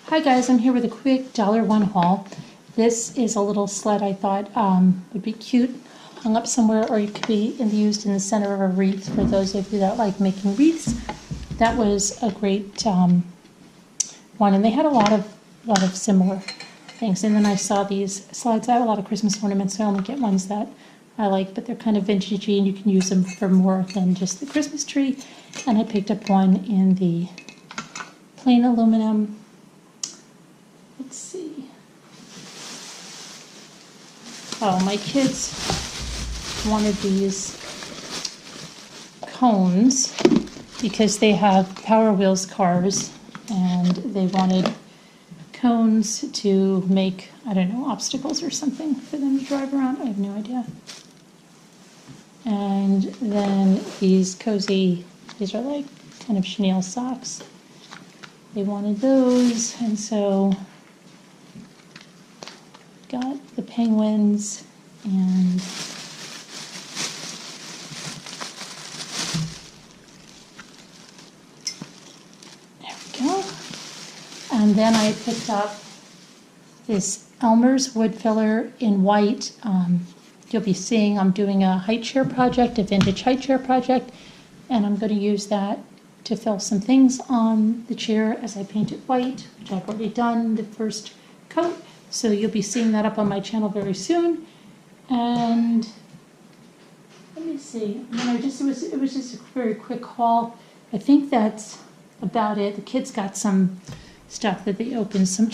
Hi guys, I'm here with a quick $1 haul. This is a little sled I thought would be cute, hung up somewhere, or it could be used in the center of a wreath for those of you that like making wreaths. That was a great one, and they had a lot of similar things. And then I saw these slides. I have a lot of Christmas ornaments, so I only get ones that I like, but they're kind of vintagey, and you can use them for more than just the Christmas tree. And I picked up one in the plain aluminum. Let's see. Oh, my kids wanted these cones because they have Power Wheels cars, and they wanted cones to make, I don't know, obstacles or something for them to drive around. I have no idea. And then these cozy, these are like kind of chenille socks. They wanted those, and so got the penguins, and there we go. And then I picked up this Elmer's wood filler in white. You'll be seeing I'm doing a height chair project, a vintage height chair project, and I'm going to use that to fill some things on the chair as I paint it white, which I've already done the first coat. So you'll be seeing that up on my channel very soon. And let me see. It was just a very quick haul. I think that's about it. The kids got some stuff that they opened, some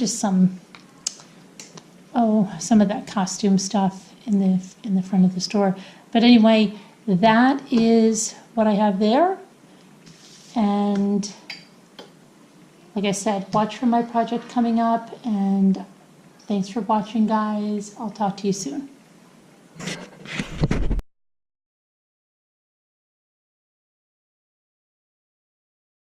of that costume stuff in the front of the store. But anyway, that is what I have there. And like I said, watch for my project coming up, and thanks for watching, guys. I'll talk to you soon.